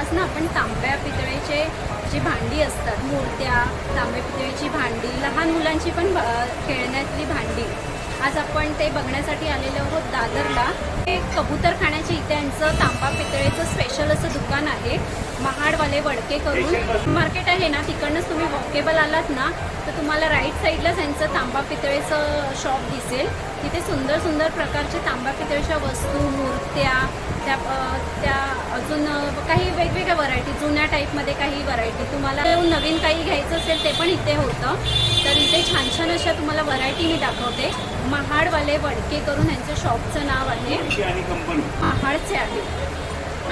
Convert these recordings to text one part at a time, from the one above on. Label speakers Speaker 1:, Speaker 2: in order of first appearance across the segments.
Speaker 1: आज ना आपण तांब्या पितळेचे जी भांडी असतात, मूर्त्या, तांब्या पितळेची भांडी, लहान मुलांची पण खेळण्यातली भांडी, आज आपण ते बघण्यासाठी आलेलो आहोत दादरला. हे कबूतरखान्याचे इथे यांचं तांबा पितळेचं स्पेशल असं दुकान आहे. महाडवाले वडके करून मार्केट आहे ना, तिकडनंच तुम्ही वॉकेबल आलात ना तर तुम्हाला राईट साईडलाच यांचं तांबा पितळेचं शॉप दिसेल. तिथे सुंदर सुंदर प्रकारचे तांबा पितळेच्या वस्तू, मूर्त्या, त्या अजून काही वेगवेगळ्या व्हरायटी, जुन्या टाईपमध्ये काही व्हरायटी, तुम्हाला नवीन काही घ्यायचं असेल ते पण इथे होतं. तर इथे छान छान अशा तुम्हाला व्हरायटी मी दाखवते. महाडवाले वडके करून यांचं शॉपचं नाव आहे, महाडचे आहे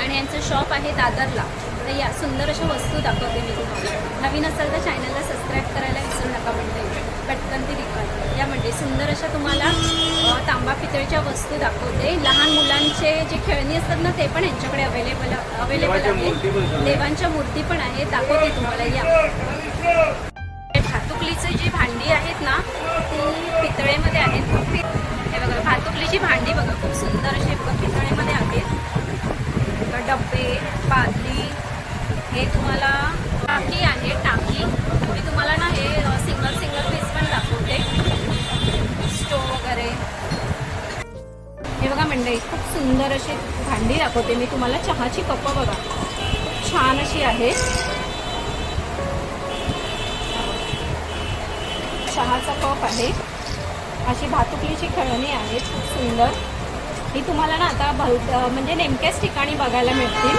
Speaker 1: आणि यांचं शॉप आहे दादरला. तर या सुंदर अशा वस्तू दाखवते मी तुम्हाला. नवीन असेल तर चॅनलला सबस्क्राईब करायला विसरू नका. म्हणजे पटकन ती दिखवायची यामध्ये सुंदर अशा तुम्हाला तांबा पितळेच्या वस्तू दाखवते. लहान मुलांचे जे खेळणी असतात ना ते पण यांच्याकडे अवेलेबल आहे. देवांच्या मूर्ती पण आहेत, दाखवते तुम्हाला. या भातुकलीची जी भांडी आहेत ना ती पितळेमध्ये आहेत. हे बघा भातुकलीची भांडी बघा, खूप सुंदर अशी बघा पितळेमध्ये आहेत. डब्बे, बादली, हे तुम्हाला टाकी आहे. टाकी मी तुम्हाला ना हे सिंगल पीस पण दाखवते. स्टोव वगैरे हे बघा मंडळी, खूप सुंदर अशी भांडी दाखवते मी तुम्हाला. चहाची कपं बघा, खूप छान अशी आहे. चहाचा कप आहे. अशी भातुकलीची खेळणी आहेत, खूप सुंदर. ही तुम्हाला ना आता म्हणजे नेमक्याच ठिकाणी बघायला मिळतील.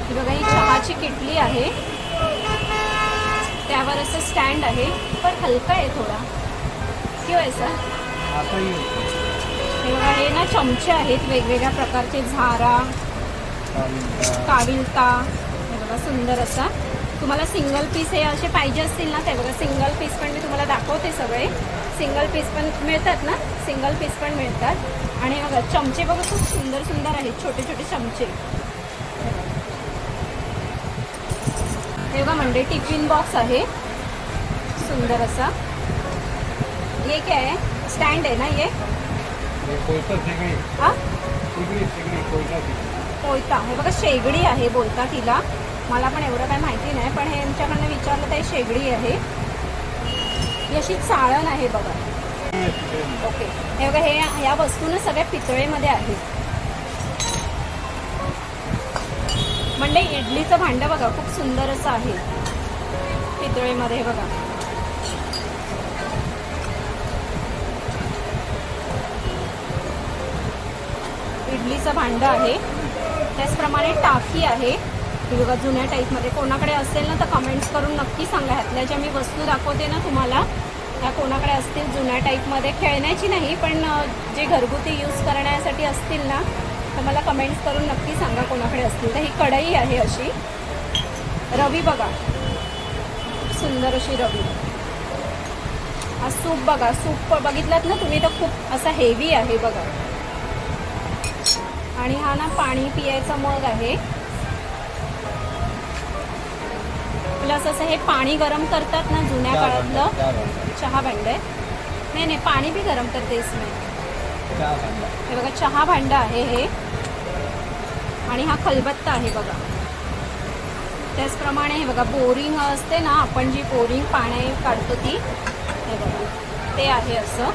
Speaker 1: ही बघा, ही चहाची किटली आहे. त्यावर असं स्टँड आहे, पण हलका आहे थोडा. किंवा असं हे बघा, हे ना चमचे आहेत वेगवेगळ्या प्रकारचे, झारा, काविलता. हे बघा सुंदर असा. तुम्हाला सिंगल पीस हे असे पाहिजे असतील ना ते बघा, सिंगल पीस पण मी तुम्हाला दाखवते. सगळे सिंगल पीस पण मिळतात ना, सिंगल पीस पण मिळतात. आणि बघा चमचे बघा, खूप सुंदर सुंदर आहेत, छोटे छोटे चमचे. हे बघा म्हणजे टिफिन बॉक्स आहे सुंदर असा. ये क्या है? स्टँड आहे ना ये? हां कोयता. हे बघा शेगडी आहे बोलता तिला, मला पण एवढं काय माहिती नाही, पण हे यांच्याकडनं विचारलं तर शेगडी आहे. ही अशी चाळण आहे बघा. ओके, हे बघा हे या वस्तू ना सगळ्या पितळेमध्ये आहेत. म्हणजे इडलीचं भांडं बघा, खूप सुंदर असं आहे पितळेमध्ये. हे बघा इडलीचं भांडं आहे. त्याचप्रमाणे टाकी आहे. ही बघा जुन्या टाईपमध्ये. कोणाकडे असेल ना तर कमेंट्स करून नक्की सांगा. ह्यातल्या ज्या मी वस्तू दाखवते ना तुम्हाला, ह्या कोणाकडे असतील जुन्या टाईपमध्ये, खेळण्याची नाही पण जे घरगुती यूज करण्यासाठी असतील ना तर मला कमेंट्स करून नक्की सांगा कोणाकडे असतील. तर ही कढई आहे अशी. रवी बघा, सुंदर अशी रवी. हा सूप बघा, सूप बघितलात ना तुम्ही तर खूप असा हेवी आहे बघा. आणि हा ना पाणी पियायचा मग आहे. प्लस असं हे पाणी गरम करतात ना जुन्या काळातलं चहा भांड आहे. नाही पाणी भी गरम करते इसमें. हे बघा चहा भांडं आहे हे. आणि हा खलबत्ता आहे बघा. त्याचप्रमाणे हे बघा बोरिंग असते ना, आपण जी बोरिंग पाणी काढतो ती, हे बघा ते आहे असं.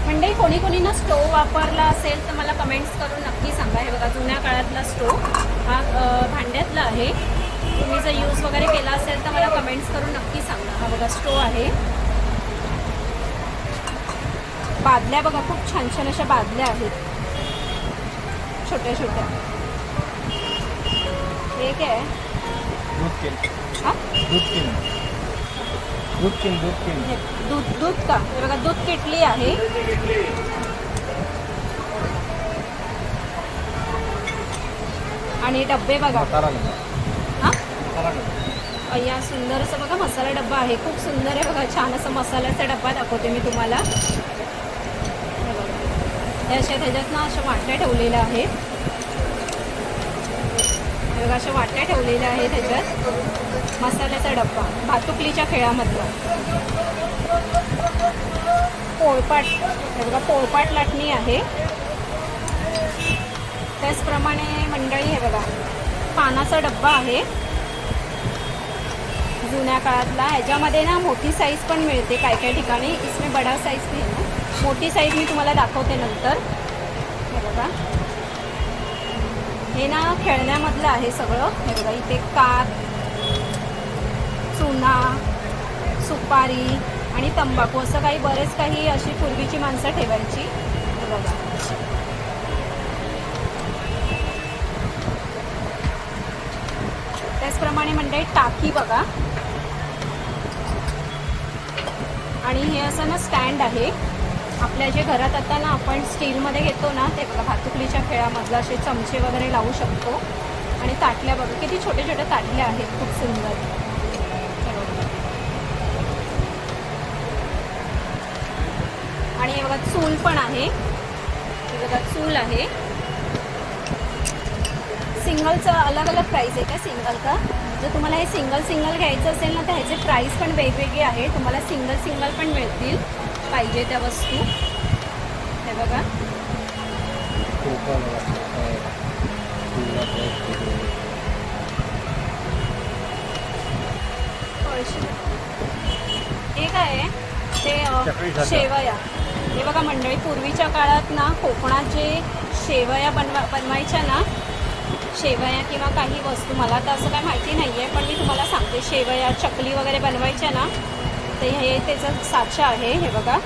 Speaker 1: म्हणजे कोणी ना स्टोव वापरला असेल तर मला कमेंट्स करून नक्की सांगा. हे बघा जुन्या काळातला स्टोव हा भांड्यातला आहे. तुम्ही जर यूज वगैरे केला असेल तर मला कमेंट्स करून नक्की सांगा. हा बघा स्टोव आहे. बादल्या बघा, खूप छान छान अशा बादल्या आहेत छोट्या छोट्या. हे काय आहे? दूध का? हे बघा दूध किटली आहे. आणि डब्बे बघा. हां या सुंदर असं बघा मसाला डब्बा आहे, खूप सुंदर आहे बघा. छान असं मसाल्याचा डब्बा दाखवते मी तुम्हाला. हे अशा त्याच्यात ना अशा वाट्या ठेवलेल्या आहेत. हे बघा अशा वाट्या ठेवलेल्या आहेत त्याच्यात. मसाल्याचा डब्बा भातुकलीच्या खेळामधला. पोळपाट, हे बघा पोळपाट लाटणी आहे. त्याचप्रमाणे मंडळी हे बघा, पानाचा डब्बा आहे जुन्या काळातला. ह्याच्यामध्ये ना मोठी साईज पण मिळते काय काय ठिकाणी. इसमें बडा साईज नाही ना, मोठी साईज मी तुम्हाला दाखवते नंतर. हे बघा, हे ना खेळण्यामधलं आहे सगळं. हे बघा, इथे कात, चुना, सुपारी आणि तंबाखू असं काही बरेच काही अशी पूर्वीची माणसं ठेवायची. हे बघा, त्याचप्रमाणे म्हणजे टाकी बघा. आणि हे असं ना स्टँड आहे. आपल्या जे घरात आता ना आपण स्टीलमध्ये घेतो ना, ते बघा भातुकलीच्या खेळामधलं असे चमचे वगैरे लावू शकतो. आणि ताटल्या बघा, किती छोटे छोटे ताटल्या आहेत, खूप सुंदर. आणि हे बघा चूल पण आहे. हे बघा चूल आहे. सिंगलचं अलग अलग प्राईस आहे का सिंगलचा? जर तुम्हाला हे सिंगल घ्यायचं असेल ना, तर ह्याचे प्राईस पण वेगवेगळे आहे. तुम्हाला सिंगल पण मिळतील पाहिजे त्या वस्तू. हे बघा, हे काय आहे ते शेवया. हे बघा मंडळी, पूर्वीच्या काळात ना कोकणात जे शेवया बनवायच्या ना, शेवया किंवा काही वस्तू, मला तर असं काय माहिती नाही आहे, पण मी तुम्हाला सांगते. शेवया, चकली वगैरे बनवायच्या ना, तर हे त्याचं साचा आहे. हे बघा,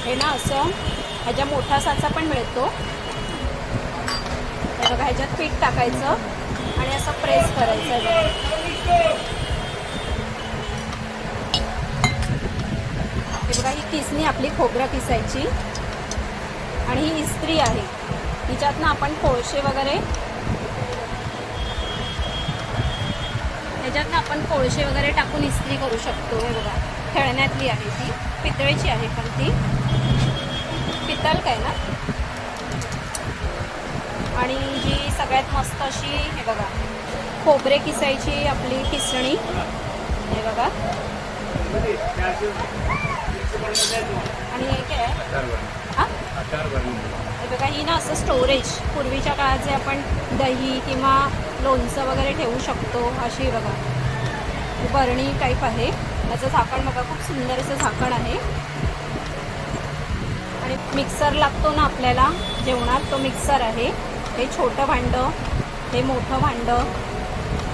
Speaker 1: हे ना असं ह्याच्या मोठा साचा पण मिळतो. हे बघा, ह्याच्यात पीठ टाकायचं आणि असं प्रेस करायचं. हे बघा, ही किसणी आपली खोबरं किसायची. आणि ही इस्त्री आहे. हिच्यात ना आपण कोळसे वगैरे, ह्याच्यात ना आपण कोळसे वगैरे टाकून इस्त्री करू शकतो. हे बघा, खेळण्यातली आहे ती, पितळेची आहे, पण ती पितळ काय ना. आणि जी सगळ्यात मस्त अशी, हे बघा, खोबरे किसायची आपली किसणी. हे बघा, आणि हे काय हां, हे बघा, ही ना असं स्टोरेज, पूर्वीच्या काळात जे आपण दही किंवा लोणचं वगैरे ठेवू शकतो, अशी बघा बरणी टाईप आहे. त्याचं झाकण बघा, खूप सुंदर असं झाकण आहे. आणि मिक्सर लागतो ना आपल्याला जेवणात, तो मिक्सर आहे. हे छोटं भांडं, हे मोठं भांडं,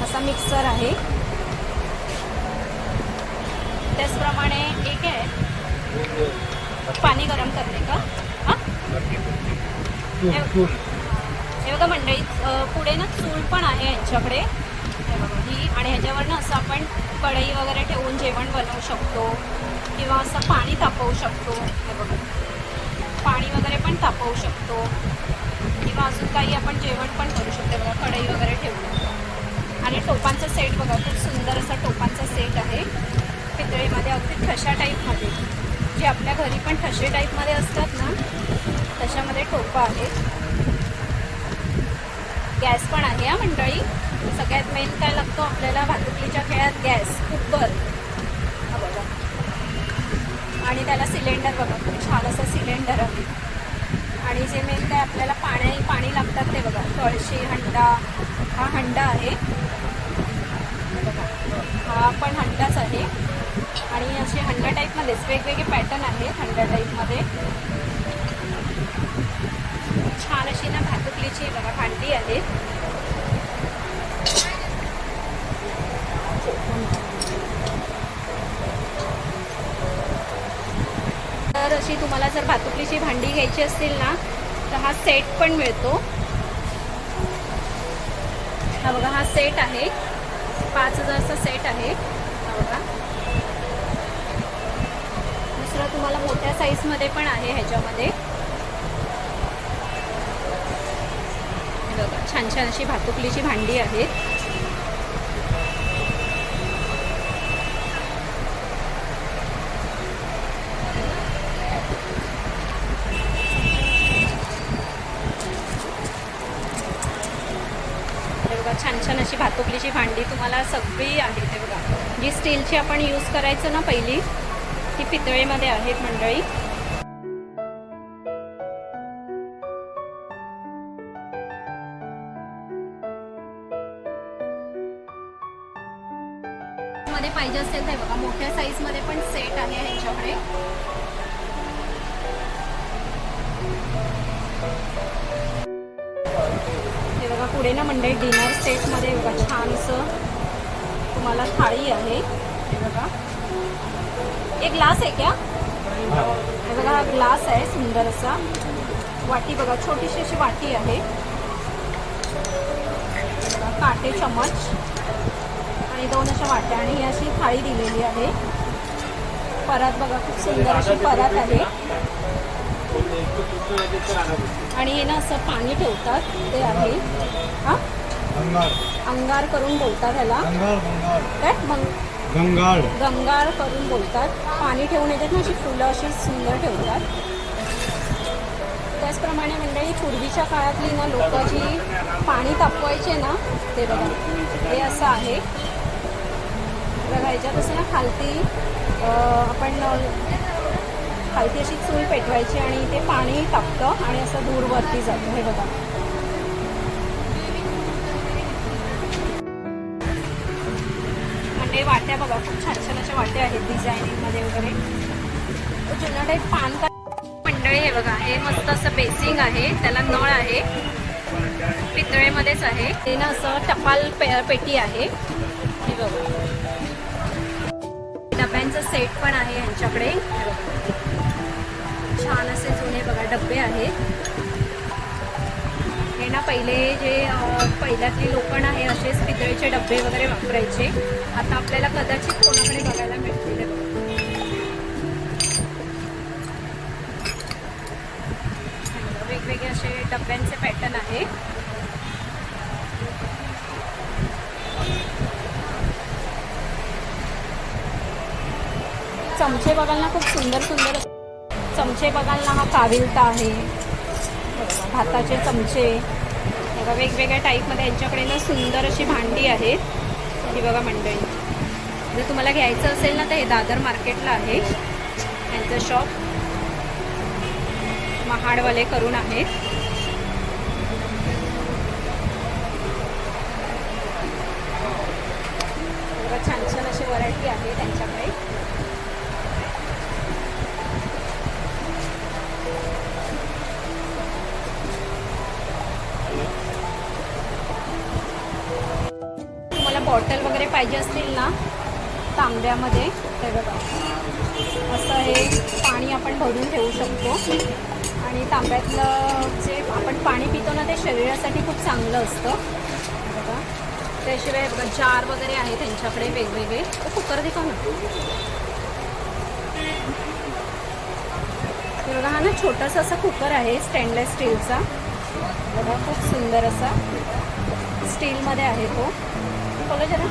Speaker 1: असा मिक्सर आहे. त्याचप्रमाणे एक आहे पाणी गरम करणे का. हां, हे बघा मंडळी, पुढे ना चूल पण आहे यांच्याकडे. हे बघा ही, आणि ह्याच्यावर ना असं आपण कढई वगैरे ठेवून जेवण बनवू शकतो किंवा असं पाणी तापवू शकतो. हे बघा, पाणी वगैरे पण तापवू शकतो किंवा अजून काही आपण जेवण पण करू शकतो. बघा, कढई वगैरे ठेवून. आणि टोपांचा सेट बघा, खूप सुंदर असा टोपांचा सेट आहे पितळीमध्ये, अगदी ठशा टाईपमध्ये, जे आपल्या घरी पण ठशे टाईपमध्ये असतात ना, त्याच्यामध्ये टोपं आहेत. गॅस पण आहे हा मंडळी. सगळ्यात मेन काय लागतो आपल्याला भातुकलीच्या खेळात? Gas, cooker. हा बघा, आणि त्याला सिलेंडर बघा, खूप छान असं सिलेंडर आहे. आणि जे मेन काय आपल्याला पाणी लागतात ते बघा, कळशी, हंडा. हा हंडा आहे बघा, हा पण हंडाच आहे. आणि असे हंडा टाईपमध्येच वेगवेगळे पॅटर्न आहेत. हंडा टाईपमध्ये छान अशी ना भातुकलीची बघा भांडी आहेत. तर अशी तुम्हाला जर भातुकलीची भांडी घ्यायची असतील ना, तर हा सेट पण मिळतो. हा बघा, हा सेट आहे, 5000चा सेट आहे. हा बघा, दुसरा तुम्हाला मोठ्या साईजमध्ये पण आहे ह्याच्यामध्ये. बघा, छान छान अशी भातुकलीची भांडी आहेत. छान छान अशी भातुकलीची भांडी तुम्हाला सगळी आहे. ते बघा, जी स्टीलची आपण यूज करायचं ना पहिली, ती पितळेमध्ये आहेत मंडळी. असेल तर बघा मोठ्या साईजमध्ये पण सेट आहे ह्यांच्याकडे. हे बघा पुढे ना मंडळी डिनर सेटमध्ये बघा छान असं तुम्हाला थाळी आहे. हे बघा एक ग्लास आहे क्या? हे बघा हा ग्लास आहे सुंदर असा. वाटी बघा छोटीशी अशी वाटी आहे. काटे चमच आणि 2 अशा वाट्या आणि ही अशी थाळी दिलेली आहे. परात बघा खूप सुंदर अशी परात आहे. आणि हे ना असं पाणी ठेवतात ते आहे. हा अंगार करून बोलतात ह्याला. काय गंगाळ करून बोलतात. पाणी ठेवून येतात ना अशी फुलं अशी सुंदर ठेवतात. त्याचप्रमाणे मंडळी पूर्वीच्या काळातली ना लोक जी पाणी तापवायचे ना ते बघा हे असं आहे. बघा ह्याच्यात असं ना खालती आपण खालती अशी चूल पेटवायची आणि ते पाणी तापतं आणि असं दूर वरती जातं. हे बघा म्हणजे वाट्या बघा खूप छान छान अशा वाट्या आहेत डिझायनिंगमध्ये वगैरे. जुना टाईप पान मंडळी. हे बघा हे मस्त असं बेसिंग आहे. त्याला नळ आहे. पितळेमध्येच आहे. ते ना असं टपाल पेटी आहे. हे बघा डब्यांचं सेट पण आहे यांच्याकडे. छान असे जुने बघा डब्बे आहेत. हे ना पहिले जे पहिल्यातली लोक ना हे असेच पितळेचे डब्बे वगैरे वापरायचे. आता आपल्याला कदाचित कोणाकडे बघायला मिळतील. वेगवेगळे असे डब्यांचे पॅटर्न आहे. चमचे बघाल ना खूप सुंदर सुंदर चमचे बघाल ना. हा काविलता आहे. भाताचे चमचे बघा वेगवेगळ्या टाईपमध्ये यांच्याकडे ना सुंदर अशी भांडी आहेत. ही बघा मंडळी जर तुम्हाला घ्यायचं असेल ना तर हे दादर मार्केटला आहे यांचं शॉप. महाडवाले करून आहेत. छान छान अशी व्हरायटी आहे त्यांच्याकडे. तुम्हाला बॉटल वगैरे पाहिजे असतील ना तांब्यामध्ये ते बघा असं हे पाणी आपण भरून ठेवू शकतो. आणि तांब्यातलं जे आपण पाणी पितो ना ते शरीरासाठी खूप चांगलं असतं बघा. त्याशिवाय जार वगैरे आहे त्यांच्याकडे वेगवेगळे. कुकर देखा ना. बघा हा ना छोटासा असा कुकर आहे स्टेनलेस स्टीलचा. बघा खूप सुंदर असा स्टीलमध्ये आहे तो. बोला जरा.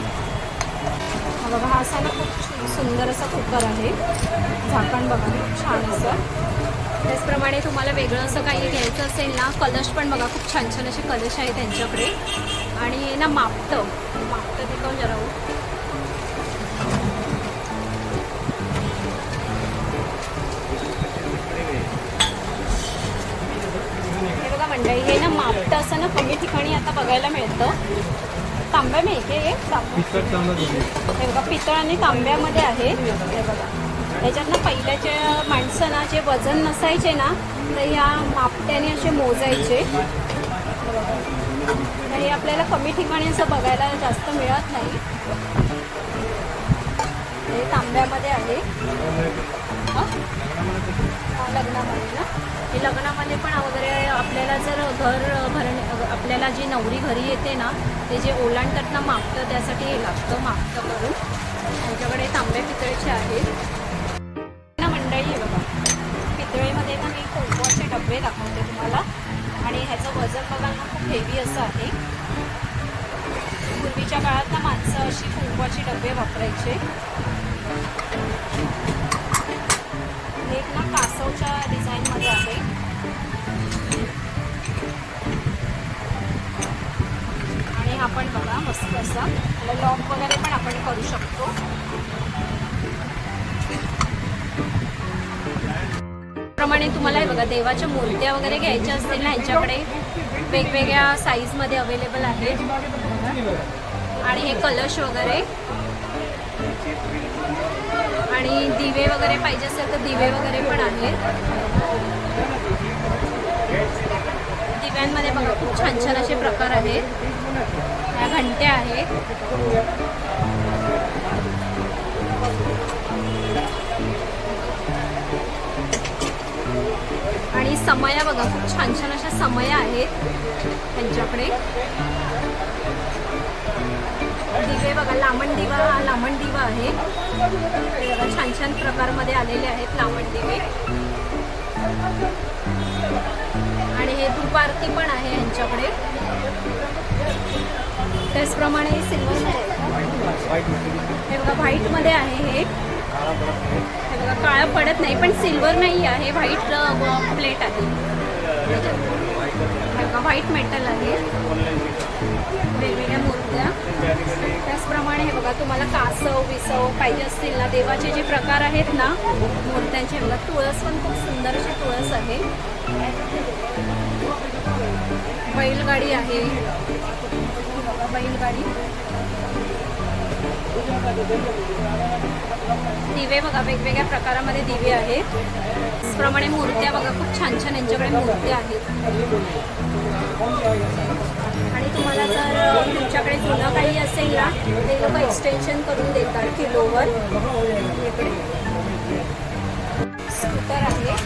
Speaker 1: हा बघा हा असा ना खूप सुंदर असा कुकर आहे. झाकण बघा खूप छान असं. त्याचप्रमाणे तुम्हाला वेगळं असं काही घ्यायचं असेल ना कलश पण बघा खूप छान छान असे कलश आहे त्यांच्याकडे. आणि ना मापटं दिखाऊन जरा. हे बघा मंडळी हे ना मापटं असं ना कमी ठिकाणी आता बघायला मिळतं. तांब्या मिळते हे बघा पितळ आणि तांब्यामध्ये आहे. हे बघा याच्यात ना पहिल्याचे माणसं ना जे वजन नसायचे ना तर ह्या मापट्याने असे मोजायचे. हे आपल्याला कमी ठिकाणी असं बघायला जास्त मिळत नाही. हे तांब्यामध्ये आहे. लग्नामध्ये ना हे लग्नामध्ये पण वगैरे आपल्याला जर घर भरणे आपल्याला जी नवरी घरी येते ना ते जे ओलांडतात ना मापटं त्यासाठी हे लागतं मापटं करून. त्यांच्याकडे तांबे पितळेचे आहेत ना मंडळी. हे बघा पितळेमध्ये ना मी कुंकवाचे डबे दाखवते तुम्हाला. आणि ह्याचं वजन बघायला ना खूप हेवी असं आहे. पूर्वीच्या काळात ना माणसं अशी कुंकवाचे डबे वापरायचे. एक ना कासवच्या डिझाईनमध्ये आहे. आणि हा पण बघा मस्त असा लॉक वगैरे पण आपण करू शकतो. प्रमाणे तुम्हाला बघा देवाच्या मूर्त्या वगैरे घ्यायच्या असतील ना यांच्याकडे वेगवेगळ्या साईजमध्ये अवेलेबल आहेत. आणि हे कलश वगैरे आणि दिवे वगैरे पाहिजे असेल तर दिवे वगैरे पण आहेत. दिव्यांमध्ये बघा खूप छान छान असे प्रकार आहेत. ह्या घंट्या आहेत. आणि समया बघा खूप छान छान अशा समया आहेत त्यांच्याकडे. दिवे बघा, लामण दिवा, हा लामण दिवा आहे. हे बघा छान छान प्रकारमध्ये आलेले आहेत लामण दिवे. आणि हे धूप आरती पण आहे यांच्याकडे. त्याचप्रमाणे सिल्वरमध्ये हे बघा व्हाईटमध्ये आहे. हे बघा काळं पडत नाही पण सिल्वर नाही आहे, व्हाईट प्लेट आहे. बघा व्हाईट मेटल आहे. वेगवेगळ्या मूर्त्या. त्याचप्रमाणे हे बघा तुम्हाला कासव विसव पाहिजे असतील ना, देवाचे जे प्रकार आहेत ना मूर्त्यांचे. बघा तुळस पण खूप सुंदर अशी तुळस आहे. बैलगाडी आहे. बैलगाडी. दिवे बघा वेगवेगळ्या प्रकारामध्ये दिवे आहेत. त्याचप्रमाणे मूर्त्या बघा खूप छान छान यांच्याकडे मूर्त्या आहेत. आणि तुम्हाला जर तुमच्याकडे जुनं काही असेल ना ते लोक एक्सटेन्शन करून देतात किलोवर. इकडे स्कूटर आहे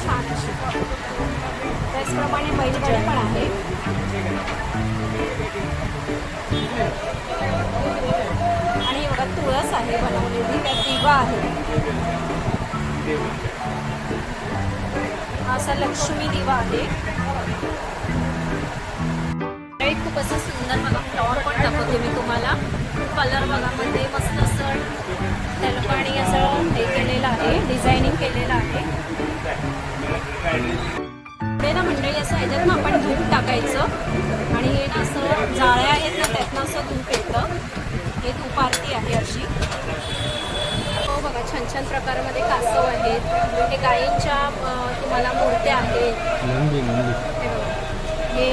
Speaker 1: छान अशी. त्याचप्रमाणे बैलगाडी पण आहे. आणि बघा तुळस आहे बनवलेली. त्यात दिवा आहे. असा लक्ष्मी दिवा आहे. खूप असं सुंदर बघा फ्लॉवर पण दाखवते मी तुम्हाला. कलर बघा मध्ये मस्त असं त्या लोकांनी असं हे केलेलं आहे, डिझायनिंग केलेलं आहे. पुढे ना मंडळी असं ह्याच्यात ना आपण धूप टाकायचं आणि हे ना असं जाळ्या आहेत ना त्यातनं असं धूप येतं. हे धूप आरती आहे अशी. हो बघा छान छान प्रकारामध्ये कासव आहेत. हे गायींच्या तुम्हाला मूर्त्या आहेत. हे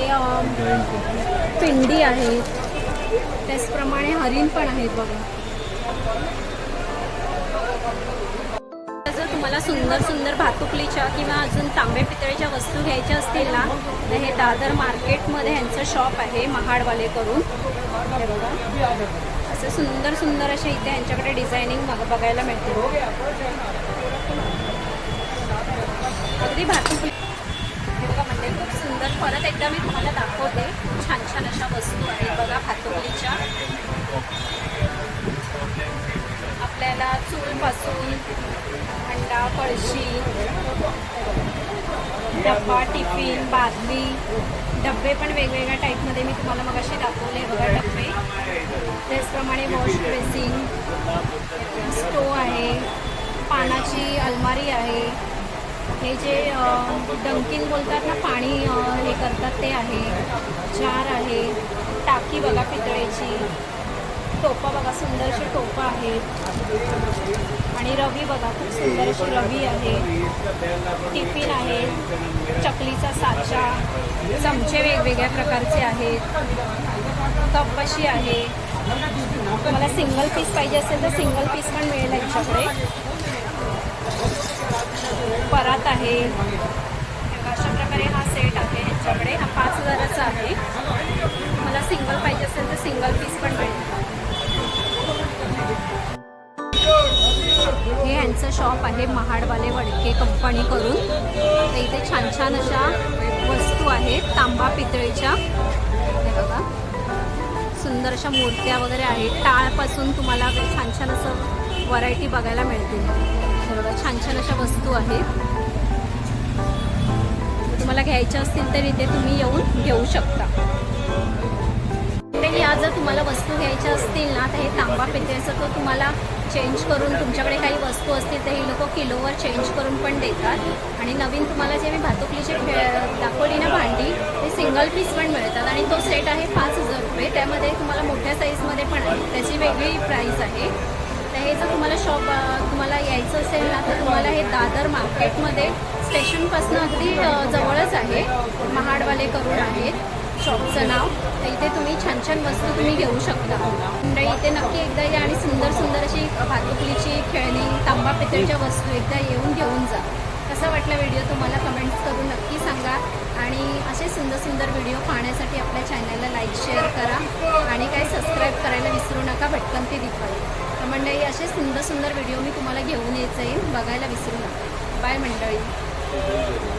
Speaker 1: पिंडी आहेत. त्याचप्रमाणे हरिण पण आहेत बघा. जर तुम्हाला सुंदर सुंदर भातुकलीच्या किंवा अजून तांबे पितळेच्या वस्तू घ्यायच्या असतील ना तर हे दादर मार्केटमध्ये ह्यांचं शॉप आहे महाडवाले करून. हे बघा असं सुंदर सुंदर असे इथे यांच्याकडे डिझायनिंग बघायला मिळते. अगदी भातुकली हे बघा म्हणजे खूप सुंदर. परत एकदा मी तुम्हाला दाखवते. छान छान अशा वस्तू आहेत बघा भातुकलीच्या. आपल्याला चूलपासून अंडा, कळशी, डब्बा, टिफिन, बादली, डब्बे पण वेगवेगळ्या टाईपमध्ये मी तुम्हाला मगाशी दाखवले बघा डब्बे. त्याचप्रमाणे वॉश बेसिन, स्टोव आहे, पानाची अलमारी आहे. हे जे डंकिन बोलतात ना पाणी हे करतात ते आहे. जार आहे. टाकी बघा पितळेची. टोपा बघा सुंदर अशी टोपा आहेत. आणि रवी बघा खूप सुंदर अशी रवी आहे. टिफिन आहे. चकलीचा साचा, चमचे वेगवेगळ्या प्रकारचे आहेत. कप अशी आहे. तुम्हाला सिंगल पीस पाहिजे असेल तर सिंगल पीस पण मिळेल यांच्याकडे. परात आहे. अशा प्रकारे हा सेट आहे ह्यांच्याकडे. हा 5000चा आहे. तुम्हाला सिंगल पाहिजे असेल तर सिंगल पीस पण मिळेल. हे यांचं शॉप आहे महाडवाले वडके कंपनी करून. तर इथे छान छान अशा वस्तू आहेत तांबा पितळेच्या. हे बघा सुंदर अशा मूर्त्या वगैरे आहेत. टाळपासून तुम्हाला छान छान असं व्हरायटी बघायला मिळतील. हे बघा छान छान अशा वस्तू आहेत. तुम्हाला घ्यायच्या असतील तर इथे तुम्ही येऊन घेऊ शकता. या जर तुम्हाला वस्तू घ्यायच्या असतील ना तर हे तांबा पितळेचं तो तुम्हाला चेंज करून तुमच्याकडे काही वस्तू असतील तर हे लोक किलोवर चेंज करून पण देतात. आणि नवीन तुम्हाला जे मी भातुकलीचे दाखवली ना भांडी ते सिंगल पीस पण मिळतात. आणि तो सेट आहे 5000 रुपये. त्यामध्ये तुम्हाला मोठ्या साईजमध्ये पण आहे. त्याची वेगळी प्राईस आहे. तर हे जर तुम्हाला शॉप तुम्हाला यायचं असेल ना तर तुम्हाला हे दादर मार्केटमध्ये स्टेशनपासून अगदी जवळच आहे. महाडवाले करून आहेत. शॉपचं नाव. तर इथे तुम्ही छान छान वस्तू तुम्ही घेऊ शकता. मंडळी इथे नक्की एकदा या आणि सुंदर सुंदर अशी भातुकलीची खेळणी, तांबा पितळच्या वस्तू एकदा येऊन घेऊन जा. कसा वाटला व्हिडिओ तुम्हाला कमेंट्स करून नक्की सांगा. आणि असे सुंदर सुंदर व्हिडिओ पाहण्यासाठी आपल्या चॅनलला लाईक शेअर करा आणि काही सबस्क्राईब करायला विसरू नका. भटकंती दिपाळी. तर मंडळी असे सुंदर सुंदर व्हिडिओ मी तुम्हाला घेऊन येत जाईल, बघायला विसरू नका. बाय मंडळी.